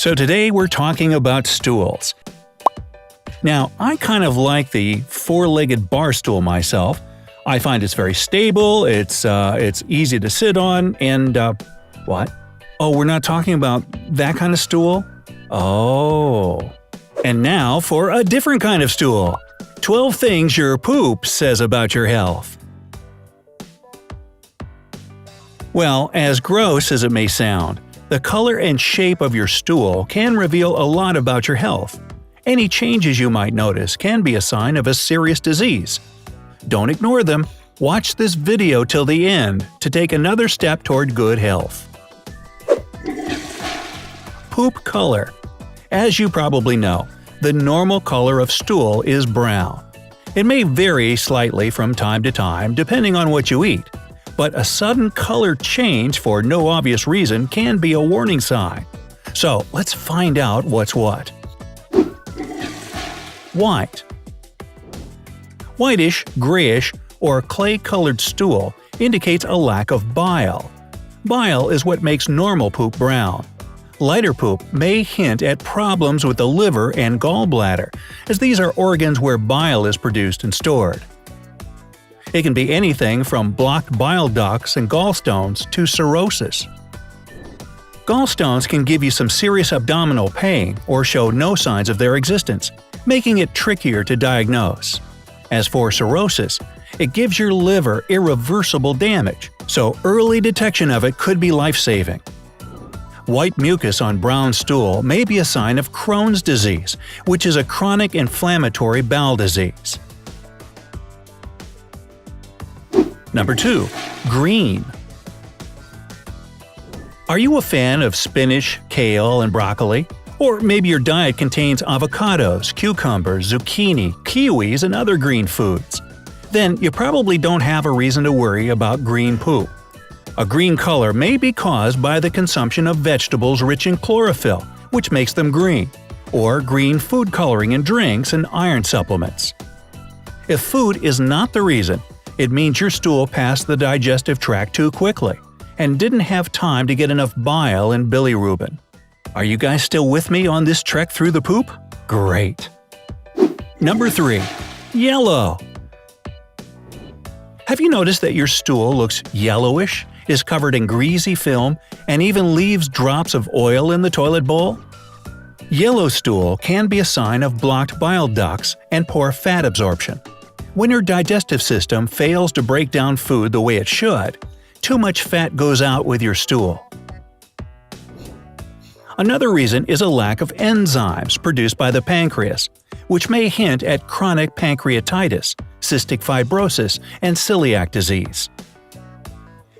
So today we're talking about stools. Now, I kind of like the four-legged bar stool myself. I find it's very stable, it's easy to sit on, and what? Oh, we're not talking about that kind of stool? Oh. And now for a different kind of stool. 12 things your poop says about your health. Well, as gross as it may sound, the color and shape of your stool can reveal a lot about your health. Any changes you might notice can be a sign of a serious disease. Don't ignore them. Watch this video till the end to take another step toward good health. Poop color. As you probably know, the normal color of stool is brown. It may vary slightly from time to time depending on what you eat, but a sudden color change for no obvious reason can be a warning sign. So let's find out what's what. White. Whitish, grayish, or clay-colored stool indicates a lack of bile. Bile is what makes normal poop brown. Lighter poop may hint at problems with the liver and gallbladder, as these are organs where bile is produced and stored. It can be anything from blocked bile ducts and gallstones to cirrhosis. Gallstones can give you some serious abdominal pain or show no signs of their existence, making it trickier to diagnose. As for cirrhosis, it gives your liver irreversible damage, so early detection of it could be life-saving. White mucus on brown stool may be a sign of Crohn's disease, which is a chronic inflammatory bowel disease. Number 2. Green. Are you a fan of spinach, kale, and broccoli? Or maybe your diet contains avocados, cucumbers, zucchini, kiwis, and other green foods. Then you probably don't have a reason to worry about green poop. A green color may be caused by the consumption of vegetables rich in chlorophyll, which makes them green, or green food coloring in drinks and iron supplements. If food is not the reason, it means your stool passed the digestive tract too quickly and didn't have time to get enough bile and bilirubin. Are you guys still with me on this trek through the poop? Great! Number 3. Yellow. Have you noticed that your stool looks yellowish, is covered in greasy film, and even leaves drops of oil in the toilet bowl? Yellow stool can be a sign of blocked bile ducts and poor fat absorption. When your digestive system fails to break down food the way it should, too much fat goes out with your stool. Another reason is a lack of enzymes produced by the pancreas, which may hint at chronic pancreatitis, cystic fibrosis, and celiac disease.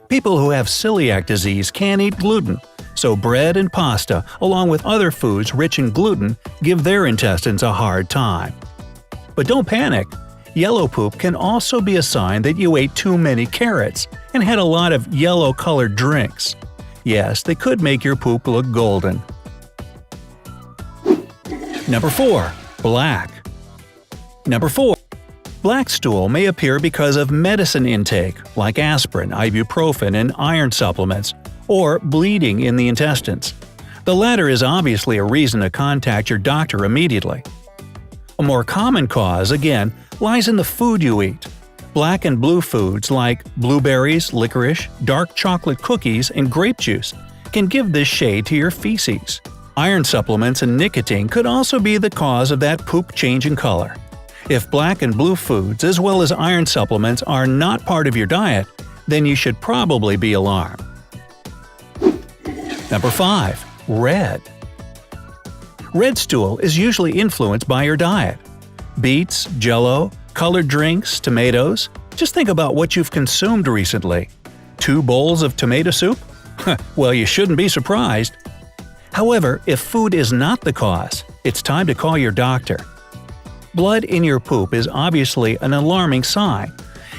People who have celiac disease can't eat gluten, so bread and pasta, along with other foods rich in gluten, give their intestines a hard time. But don't panic. Yellow poop can also be a sign that you ate too many carrots and had a lot of yellow-colored drinks. Yes, they could make your poop look golden. Number 4. Black. Number 4. Black stool may appear because of medicine intake, like aspirin, ibuprofen, and iron supplements, or bleeding in the intestines. The latter is obviously a reason to contact your doctor immediately. A more common cause, again, lies in the food you eat. Black and blue foods like blueberries, licorice, dark chocolate cookies, and grape juice can give this shade to your feces. Iron supplements and nicotine could also be the cause of that poop changing color. If black and blue foods as well as iron supplements are not part of your diet, then you should probably be alarmed. Number 5. Red. Red stool is usually influenced by your diet. Beets, jello, colored drinks, tomatoes. Just think about what you've consumed recently. 2 bowls of tomato soup? Well, you shouldn't be surprised. However, if food is not the cause, it's time to call your doctor. Blood in your poop is obviously an alarming sign.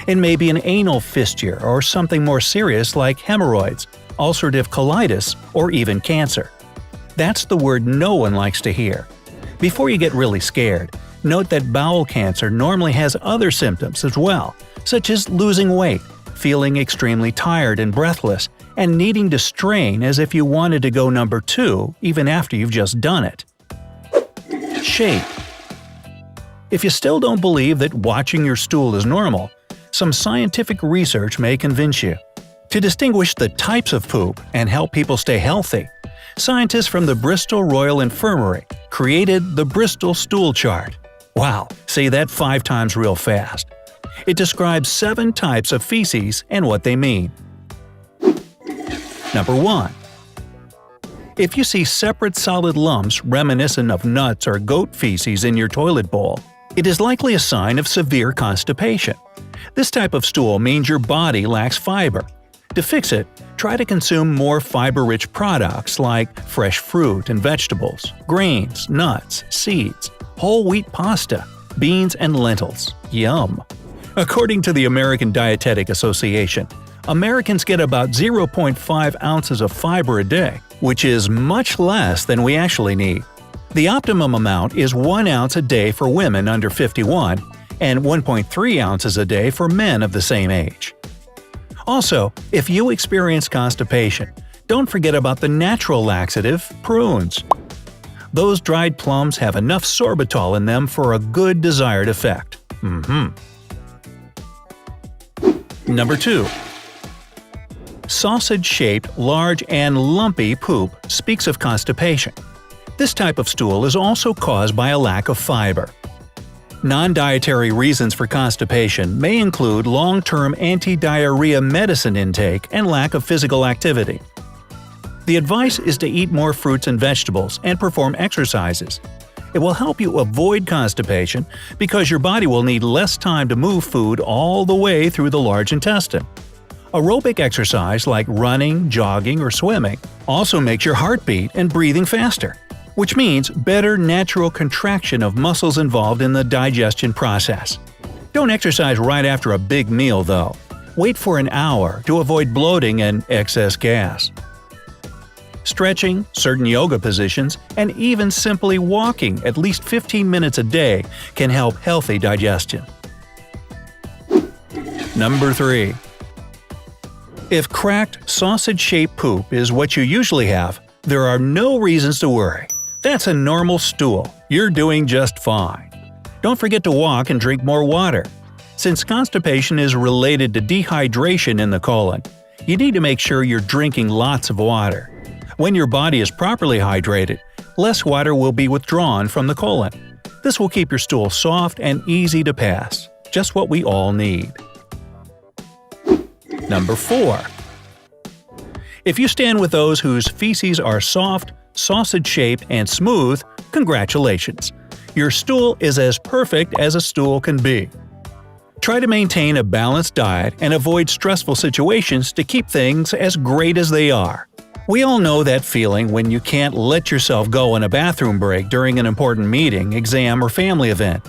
It may be an anal fissure or something more serious like hemorrhoids, ulcerative colitis, or even cancer. That's the word no one likes to hear. Before you get really scared, note that bowel cancer normally has other symptoms as well, such as losing weight, feeling extremely tired and breathless, and needing to strain as if you wanted to go number 2 even after you've just done it. Shape. If you still don't believe that watching your stool is normal, some scientific research may convince you. To distinguish the types of poop and help people stay healthy, scientists from the Bristol Royal Infirmary created the Bristol Stool Chart. Wow, say that 5 times real fast. It describes 7 types of feces and what they mean. Number 1. If you see separate solid lumps reminiscent of nuts or goat feces in your toilet bowl, it is likely a sign of severe constipation. This type of stool means your body lacks fiber. To fix it, try to consume more fiber-rich products like fresh fruit and vegetables, grains, nuts, seeds, whole wheat pasta, beans, and lentils. Yum! According to the American Dietetic Association, Americans get about 0.5 ounces of fiber a day, which is much less than we actually need. The optimum amount is 1 ounce a day for women under 51 and 1.3 ounces a day for men of the same age. Also, if you experience constipation, don't forget about the natural laxative, prunes. Those dried plums have enough sorbitol in them for a good desired effect. Number 2. Sausage-shaped, large, and lumpy poop speaks of constipation. This type of stool is also caused by a lack of fiber. Non-dietary reasons for constipation may include long-term anti-diarrhea medicine intake and lack of physical activity. The advice is to eat more fruits and vegetables and perform exercises. It will help you avoid constipation because your body will need less time to move food all the way through the large intestine. Aerobic exercise like running, jogging, or swimming also makes your heart beat and breathing faster, which means better natural contraction of muscles involved in the digestion process. Don't exercise right after a big meal, though. Wait for an hour to avoid bloating and excess gas. Stretching, certain yoga positions, and even simply walking at least 15 minutes a day can help healthy digestion. Number 3. If cracked, sausage-shaped poop is what you usually have, there are no reasons to worry. That's a normal stool. You're doing just fine. Don't forget to walk and drink more water. Since constipation is related to dehydration in the colon, you need to make sure you're drinking lots of water. When your body is properly hydrated, less water will be withdrawn from the colon. This will keep your stool soft and easy to pass. Just what we all need. Number 4. If you stand with those whose feces are soft, sausage-shaped, and smooth, congratulations! Your stool is as perfect as a stool can be. Try to maintain a balanced diet and avoid stressful situations to keep things as great as they are. We all know that feeling when you can't let yourself go on a bathroom break during an important meeting, exam, or family event.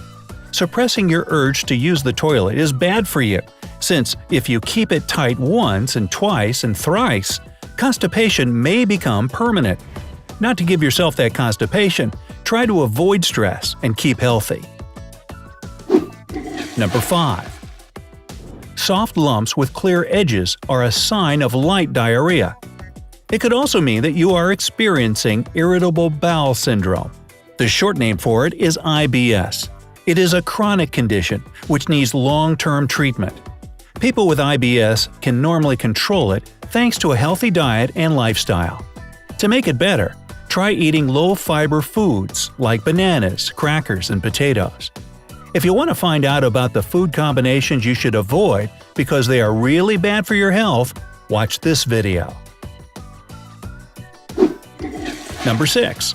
Suppressing your urge to use the toilet is bad for you, since if you keep it tight once and twice and thrice, constipation may become permanent. Not to give yourself that constipation, try to avoid stress and keep healthy. Number 5. Soft lumps with clear edges are a sign of light diarrhea. It could also mean that you are experiencing irritable bowel syndrome. The short name for it is IBS. It is a chronic condition which needs long-term treatment. People with IBS can normally control it thanks to a healthy diet and lifestyle. To make it better, try eating low-fiber foods like bananas, crackers, and potatoes. If you want to find out about the food combinations you should avoid because they are really bad for your health, watch this video. Number 6.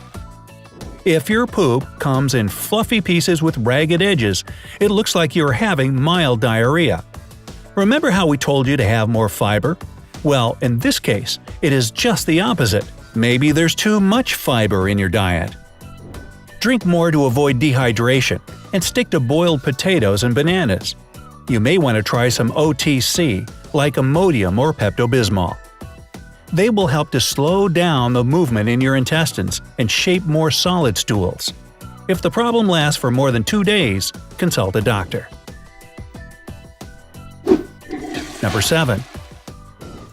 If your poop comes in fluffy pieces with ragged edges, it looks like you're having mild diarrhea. Remember how we told you to have more fiber? Well, in this case, it is just the opposite. Maybe there's too much fiber in your diet. Drink more to avoid dehydration, and stick to boiled potatoes and bananas. You may want to try some OTC, like Imodium or Pepto-Bismol. They will help to slow down the movement in your intestines and shape more solid stools. If the problem lasts for more than 2 days, consult a doctor. Number 7.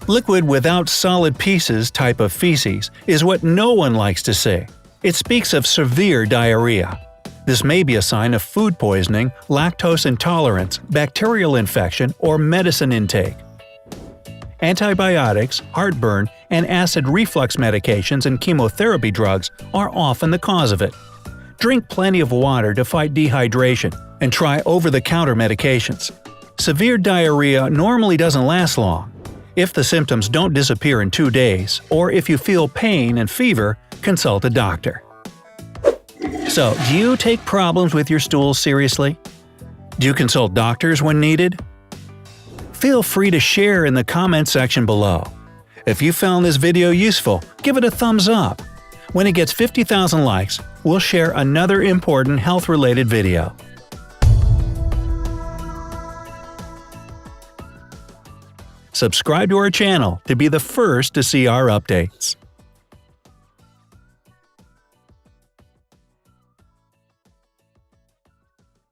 Liquid without solid pieces type of feces is what no one likes to see. It speaks of severe diarrhea. This may be a sign of food poisoning, lactose intolerance, bacterial infection, or medicine intake. Antibiotics, heartburn, and acid reflux medications and chemotherapy drugs are often the cause of it. Drink plenty of water to fight dehydration, and try over-the-counter medications. Severe diarrhea normally doesn't last long. If the symptoms don't disappear in 2 days, or if you feel pain and fever, consult a doctor. So, do you take problems with your stool seriously? Do you consult doctors when needed? Feel free to share in the comment section below. If you found this video useful, give it a thumbs up. When it gets 50,000 likes, we'll share another important health-related video. Subscribe to our channel to be the first to see our updates.